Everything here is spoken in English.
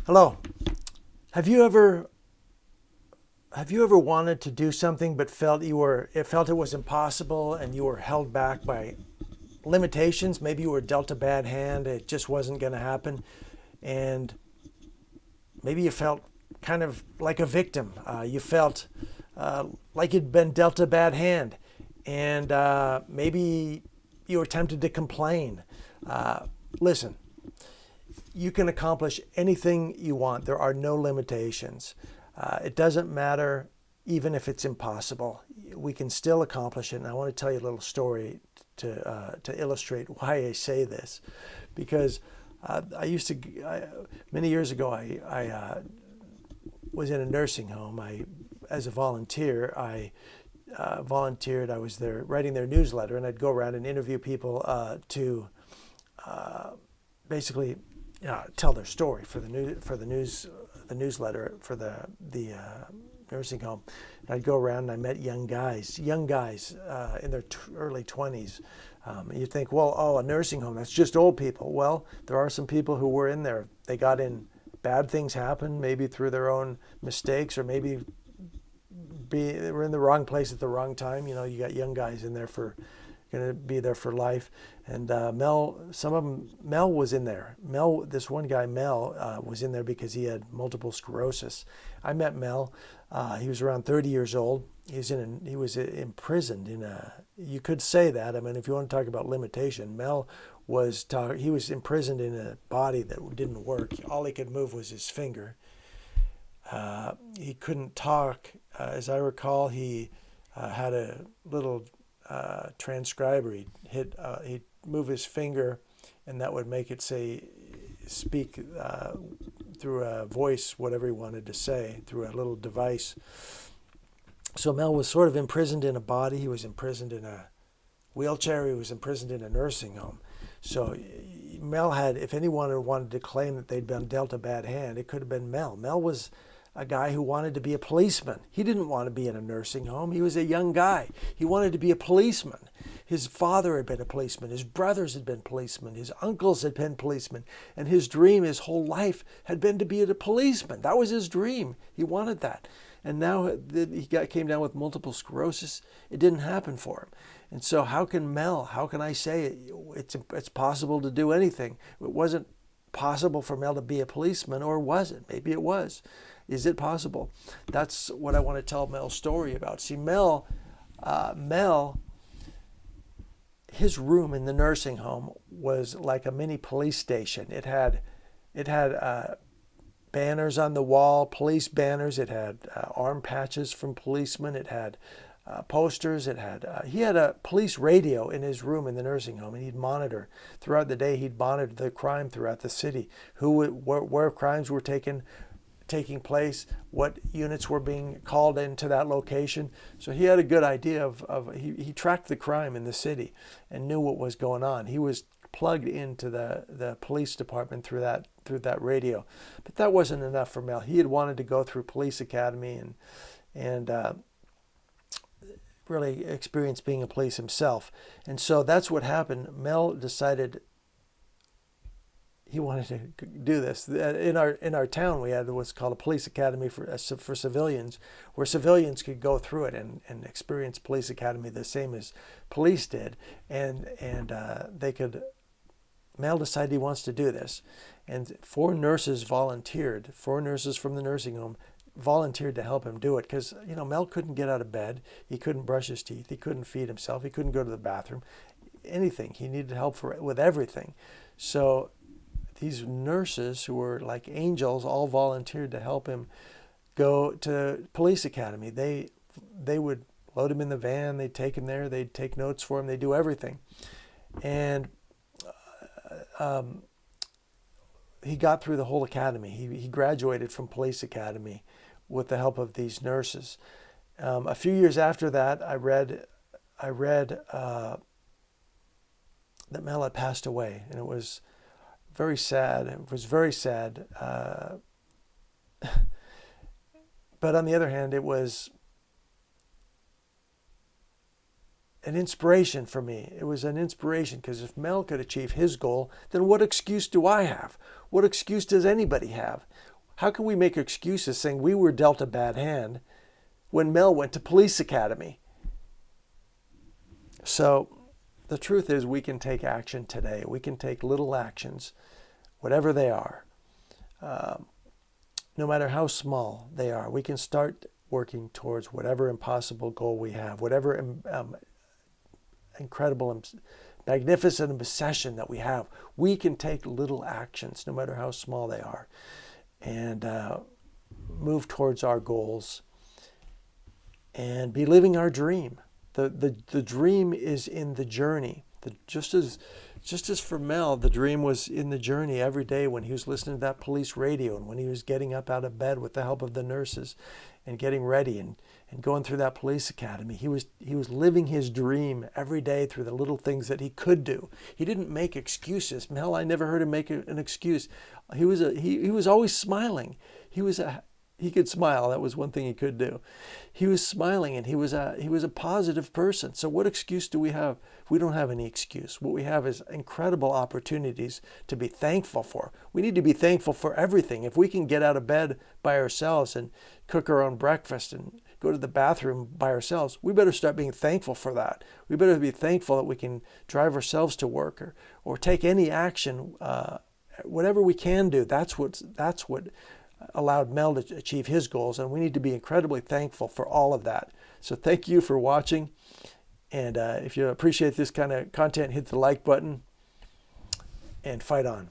Hello. Have you ever have you ever wanted to do something but felt it was impossible and you were held back by limitations? Maybe you were dealt a bad hand, it just wasn't going to happen, and maybe you felt kind of like a victim. You felt like you'd been dealt a bad hand, and maybe you were tempted to complain. Listen, you can accomplish anything you want. There are no limitations. It doesn't matter even if it's impossible. We can still accomplish it. And I want to tell you a little story to illustrate why I say this, because many years ago I was in a nursing home. As a volunteer, I volunteered. I was there writing their newsletter, and I'd go around and interview people to basically tell their story for the newsletter for the nursing home. And I'd go around and I met young guys in their early 20s. You'd think, well, a nursing home, that's just old people. Well, there are some people who were in there. They got in, bad things happened, maybe through their own mistakes, or maybe they were in the wrong place at the wrong time. You got young guys in there going to be there for life. And Mel was in there. This one guy, Mel, was in there because he had multiple sclerosis. I met Mel. He was around 30 years old. He was imprisoned you could say that. I mean, if you want to talk about limitation, he was imprisoned in a body that didn't work. All he could move was his finger. He couldn't talk. As I recall, he had a little transcriber. He'd move his finger, and that would make it speak through a voice whatever he wanted to say through a little device. So Mel was sort of imprisoned in a body. He was imprisoned in a wheelchair. He was imprisoned in a nursing home. So Mel if anyone wanted to claim that they'd been dealt a bad hand, it could have been Mel. Mel was a guy who wanted to be a policeman. He didn't want to be in a nursing home. He was a young guy. He wanted to be a policeman. His father had been a policeman. His brothers had been policemen. His uncles had been policemen. And his dream, his whole life, had been to be a policeman. That was his dream. He wanted that. And now came down with multiple sclerosis. It didn't happen for him. And so how can I say it's possible to do anything? It wasn't possible for Mel to be a policeman, or was it? Maybe it was. Is it possible? That's what I want to tell Mel's story about. See, Mel, his room in the nursing home was like a mini police station. It had banners on the wall, police banners. It had arm patches from policemen. It had posters. He had a police radio in his room in the nursing home, and he'd monitor throughout the day. He'd monitor the crime throughout the city, where crimes were taking place, what units were being called into that location. So he had a good idea he tracked the crime in the city and knew what was going on. He was plugged into the police department through that radio. But that wasn't enough for Mel. He had wanted to go through police academy and really experience being a police himself. And so that's what happened. Mel decided he wanted to do this. In our town, we had what's called a police academy for civilians, where civilians could go through it and experience police academy the same as police did, and they could. Mel decided he wants to do this, and 4 nurses volunteered. 4 nurses from the nursing home volunteered to help him do it, because Mel couldn't get out of bed, he couldn't brush his teeth, he couldn't feed himself, he couldn't go to the bathroom, anything. He needed help with everything. So these nurses, who were like angels, all volunteered to help him go to police academy. They would load him in the van, they'd take him there, they'd take notes for him, they'd do everything. And he got through the whole academy. He graduated from police academy with the help of these nurses. A few years after that, I read that Mel had passed away, and it was very sad. It was very sad. But on the other hand, it was an inspiration for me. It was an inspiration, because if Mel could achieve his goal, then what excuse do I have? What excuse does anybody have? How can we make excuses saying we were dealt a bad hand when Mel went to police academy? So the truth is we can take action today. We can take little actions, whatever they are, no matter how small they are. We can start working towards whatever impossible goal we have, whatever incredible, magnificent obsession that we have. We can take little actions, no matter how small they are, and move towards our goals and be living our dream. The dream is in the journey. Just as for Mel, the dream was in the journey every day when he was listening to that police radio and when he was getting up out of bed with the help of the nurses and getting ready and going through that police academy. He was living his dream every day through the little things that he could do. He didn't make excuses. Mel, I never heard him make an excuse. He was always smiling. He could smile. That was one thing he could do. He was smiling, and he was a positive person. So what excuse do we have? We don't have any excuse. What we have is incredible opportunities to be thankful for. We need to be thankful for everything. If we can get out of bed by ourselves and cook our own breakfast and go to the bathroom by ourselves, we better start being thankful for that. We better be thankful that we can drive ourselves to work or take any action, whatever we can do. That's what allowed Mel to achieve his goals, and we need to be incredibly thankful for all of that. So thank you for watching, and if you appreciate this kind of content, hit the like button and fight on.